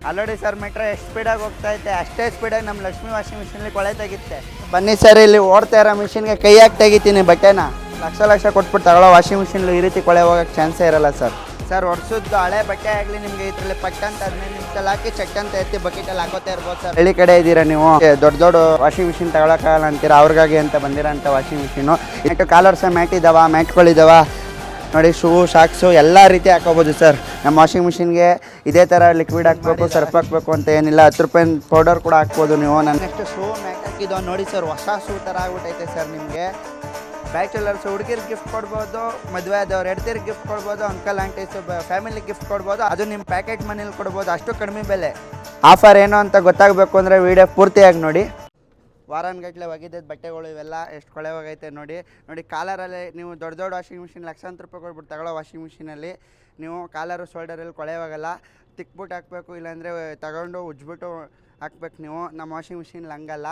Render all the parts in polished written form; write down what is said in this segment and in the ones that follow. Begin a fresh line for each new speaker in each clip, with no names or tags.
Already sir meter ಎಷ್ಟು ಸ್ಪೀಡಾಗಿ ಹೋಗ್ತಾ ಐತೆ ಅಷ್ಟೇ ಸ್ಪೀಡಾಗಿ ನಮ್ಮ ಲಕ್ಷ್ಮಿ ವಾಷಿಂಗ್ ಮಿಷಿನಲ್ಲಿ ಕೊಳೆ ತೆಗಿತ್ತೆ. ಬನ್ನಿ ಸರ್, ಇಲ್ಲಿ ಓಡ್ತಾ ಇರೋ ಮಿಷಿನ್ಗೆ ಕೈಯಾಗಿ ತೆಗಿತೀನಿ ಬಟ್ಟೆನ. ಲಕ್ಷ ಕೊಟ್ಬಿಟ್ಟು ತಗೊಳ್ಳೋ ವಾಷಿಂಗ್ ಮಿಷಿನ್ ಈ ರೀತಿ ಕೊಳೆ ಹೋಗೋಕ್ಕೆ ಚಾನ್ಸೇ ಇರಲ್ಲ ಸರ್. ಸರ್ ಒಡ್ಸೋದು ಹಳೆ ಬಟ್ಟೆ ಆಗಲಿ ನಿಮಗೆ ಇದರಲ್ಲಿ ಪಟ್ಟಂತ 15 ನಿಮಿಷದಲ್ಲಿ ಹಾಕಿ ಚಟ್ಟಂತ ಎತ್ತಿ ಬಕೆಟಲ್ಲಿ ಹಾಕೋತಾ ಇರ್ಬೋದು ಸರ್. ಹಳ್ಳಿ ಕಡೆ ಇದ್ದೀರಾ ನೀವು, ದೊಡ್ಡ ವಾಷಿಂಗ್ ಮಿಷಿನ್ ತಗೊಳಕ್ಕಾಗಲ್ಲ ಅಂತೀರಾ, ಅವ್ರಿಗಾಗಿ ಅಂತ ಬಂದಿರೋಂಥ ವಾಷಿಂಗ್ ಮಿಷಿನು. ನೆಟ್ಟು ಕಾಲರ್ಸ ಮ್ಯಾಟ್ ಇದ್ದಾವೆ, ಮ್ಯಾಟ್ಗಳಿದ್ದಾವೆ ನೋಡಿ, ಶೂ ಶಾಕ್ಸು ಎಲ್ಲ ರೀತಿ ಹಾಕೋಬೋದು ಸರ್. ನಮ್ಮ ವಾಷಿಂಗ್ ಮಿಷಿನ್ಗೆ ಇದೇ ಥರ ಲಿಕ್ವಿಡ್ ಹಾಕಬೇಕು, ಸರ್ಫ್ ಹಾಕಬೇಕು ಅಂತ ಏನಿಲ್ಲ. 10 ರೂಪಾಯಿ ಪೌಡರ್ ಕೂಡ ಹಾಕ್ಬೋದು ನೀವು. ನಾನು ನೆಕ್ಸ್ಟ್ ಶೂ ಮ್ಯಾಟ್ ಹಾಕಿದ್ದು ನೋಡಿ ಸರ್, ಹೊಸ ಶೂ ಥರ ಆಗ್ಬಿಟ್ಟೈತೆ ಸರ್. ನಿಮಗೆ ಬ್ಯಾಚುಲರ್ಸ್ ಹುಡುಗಿರ್ ಗಿಫ್ಟ್ ಕೊಡ್ಬೋದು, ಮದುವೆ ಆದವ್ರು ಹೆಡ್ತಿರ್ ಗಿಫ್ಟ್ ಕೊಡ್ಬೋದು, ಅಂಕಲ್ ಆಂಟೀಸು ಫ್ಯಾಮಿಲಿ ಗಿಫ್ಟ್ ಕೊಡ್ಬೋದು. ಅದು ನಿಮ್ಮ ಪ್ಯಾಕೆಟ್ ಮನೇಲಿ ಕೊಡ್ಬೋದು, ಅಷ್ಟು ಕಡಿಮೆ ಬೆಲೆ. ಆಫರ್ ಏನು ಅಂತ ಗೊತ್ತಾಗಬೇಕು ಅಂದರೆ ವೀಡಿಯೋ ಪೂರ್ತಿಯಾಗಿ ನೋಡಿ. ವಾರನ್ಗಟ್ಟಲೆ ಒಗಿದ್ದದ್ದು ಬಟ್ಟೆಗಳು ಇವೆಲ್ಲ ಎಷ್ಟು ಕೊಳೆ ಹೋಗೈತೆ ನೋಡಿ. ಕಾಲರಲ್ಲಿ ನೀವು ದೊಡ್ಡ ವಾಷಿಂಗ್ ಮಿಷಿನ್ ಲಕ್ಷಾಂತರ ರೂಪಾಯಿ ಕೊಟ್ಬಿಟ್ಟು ತಗೊಳ್ಳೋ ವಾಷಿಂಗ್ ಮಿಷಿನಲ್ಲಿ ನೀವು ಕಾಲರು ಶೋಲ್ಡರಲ್ಲಿ ಕೊಳೆ ಹೋಗಲ್ಲ. ತಿಕ್ಬಿಟ್ಟು ಹಾಕಬೇಕು, ಇಲ್ಲಾಂದರೆ ತಗೊಂಡು ಉಜ್ಬಿಟ್ಟು ಹಾಕ್ಬೇಕು ನೀವು. ನಮ್ಮ ವಾಷಿಂಗ್ ಮಿಷಿನ್ ಹಂಗಲ್ಲ.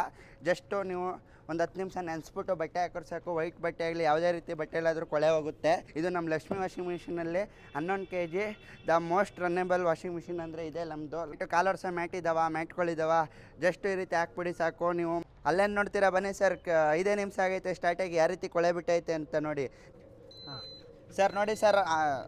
ಜಸ್ಟು ನೀವು ಒಂದು 10 ನಿಮಿಷ ನೆನೆಸ್ಬಿಟ್ಟು ಬಟ್ಟೆ ಹಾಕೋರು ಸಾಕು. ವೈಟ್ ಬಟ್ಟೆ ಆಗಲಿ ಯಾವುದೇ ರೀತಿ ಬಟ್ಟೆಲ್ಲಾದರೂ ಕೊಳೆ ಹೋಗುತ್ತೆ. ಇದು ನಮ್ಮ ಲಕ್ಷ್ಮಿ ವಾಷಿಂಗ್ ಮಿಷಿನಲ್ಲಿ 11 kg the most runnable washing machine ಅಂದರೆ ಇದೆ ನಮ್ಮದು. ಕಾಲರ್ಸ ಮ್ಯಾಟ್ ಇದ್ದಾವೆ, ಮ್ಯಾಟ್ಗಳಿದ್ದಾವೆ. ಜಸ್ಟ್ ಈ ರೀತಿ ಹಾಕ್ಬಿಡಿ ಸಾಕು. ನೀವು ಅಲ್ಲೇನು ನೋಡ್ತೀರಾ, ಬನ್ನಿ ಸರ್, 5 ನಿಮಿಷ ಆಗೈತೆ ಸ್ಟಾರ್ಟಾಗಿ, ಯಾವ ರೀತಿ ಕೊಳೆ ಬಿಟ್ಟೈತೆ ಅಂತ ನೋಡಿ. ಸರ್ ನೋಡಿ ಸರ್,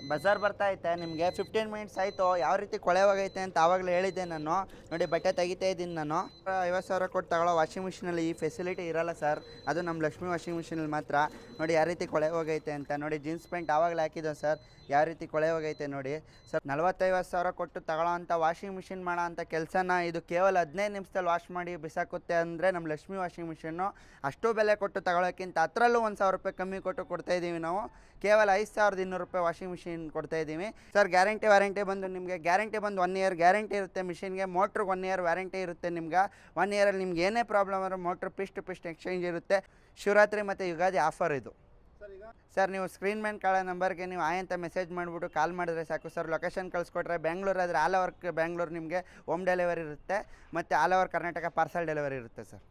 ಬಜಾರ್ ಬರ್ತಾ ಐತೆ ನಿಮಗೆ 15 ಮಿನಿಟ್ಸ್ ಆಯಿತು. ಯಾವ ರೀತಿ ಕೊಳೆ ಹೋಗೈತೆ ಅಂತ ಆವಾಗಲೇ ಹೇಳಿದ್ದೆ ನಾನು. ನೋಡಿ ಬಟ್ಟೆ ತೆಗಿತಾ ಇದ್ದೀನಿ ನಾನು. 50,000 ಕೊಟ್ಟು ತಗೊಳ್ಳೋ ವಾಷಿಂಗ್ ಮಿಷಿನಲ್ಲಿ ಈ ಫೆಸಿಲಿಟಿ ಇರಲ್ಲ ಸರ್. ಅದು ನಮ್ಮ ಲಕ್ಷ್ಮಿ ವಾಷಿಂಗ್ ಮಿಷಿನಲ್ಲಿ ಮಾತ್ರ. ನೋಡಿ ಯಾವ ರೀತಿ ಕೊಳೆ ಹೋಗೈತೆ ಅಂತ ನೋಡಿ. ಜೀನ್ಸ್ ಪ್ಯಾಂಟ್ ಆವಾಗಲೇ ಹಾಕಿದ್ದೋ ಸರ್, ಯಾವ ರೀತಿ ಕೊಳೆ ಹೋಗೈತೆ ನೋಡಿ ಸರ್. 40-50,000 ಕೊಟ್ಟು ತಗೊಳ್ಳೋ ಅಂಥ ವಾಷಿಂಗ್ ಮಿಷಿನ್ ಮಾಡೋ ಅಂಥ ಕೆಲಸನ ಇದು ಕೇವಲ 15 ನಿಮಿಷದಲ್ಲಿ ವಾಶ್ ಮಾಡಿ ಬಿಸಾಕುತ್ತೆ ಅಂದರೆ ನಮ್ಮ ಲಕ್ಷ್ಮಿ ವಾಷಿಂಗ್ ಮಿಷಿನ್ನು. ಅಷ್ಟು ಬೆಲೆ ಕೊಟ್ಟು ತಗೊಳ್ಳೋಕ್ಕಿಂತ ಅದರಲ್ಲೂ 1,000 ರೂಪಾಯಿ ಕಮ್ಮಿ ಕೊಟ್ಟು ಕೊಡ್ತಾಯಿದ್ದೀವಿ ನಾವು. ಕೇವಲ 5,200 ರೂಪಾಯಿ ವಾಷಿಂಗ್ ಮಿಷಿನ್ ಕೊಡ್ತಾಯಿದ್ದೀವಿ ಸರ್. ವಾರಂಟಿ ಬಂದು ನಿಮಗೆ ಗ್ಯಾರಂಟಿ ಬಂದು 1 ಇಯರ್ ಗ್ಯಾರಂಟಿ ಇರುತ್ತೆ ಮಿಷಿನ್ಗೆ. ಮೋಟ್ರಿಗೆ 1 ಇಯರ್ ವ್ಯಾರಂಟಿ ಇರುತ್ತೆ ನಿಮ್ಗೆ. 1 ಇಯರಲ್ಲಿ ನಿಮ್ಗೆ ಏನೇ ಪ್ರಾಬ್ಲಮ್ ಆದರೂ ಮೋಟ್ರ್ ಪಿಸ್ಟ್ ಎಕ್ಸ್ಚೇಂಜ್ ಇರುತ್ತೆ. ಶಿವರಾತ್ರಿ ಮತ್ತು ಯುಗಾದಿ ಆಫರ್ ಇದು ಸರ್. ನೀವು ಸ್ಕ್ರೀನ್ ಮೇಲೆ ಕಾಳೋ ನಂಬರ್ಗೆ ನೀವು ಅಂತ ಮೆಸೇಜ್ ಮಾಡಿಬಿಟ್ಟು ಕಾಲ್ ಮಾಡಿದ್ರೆ ಸಾಕು ಸರ್. ಲೊಕೇಶನ್ ಕಳಿಸ್ಕೊಟ್ರೆ ಬೆಂಗಳೂರು ಆದರೆ ಆಲ್ ಓವರ್ ಬೆಂಗಳೂರು ನಿಮಗೆ ಹೋಮ್ ಡೆಲಿವರಿ ಇರುತ್ತೆ, ಮತ್ತು all over Karnataka parcel delivery ಇರುತ್ತೆ ಸರ್.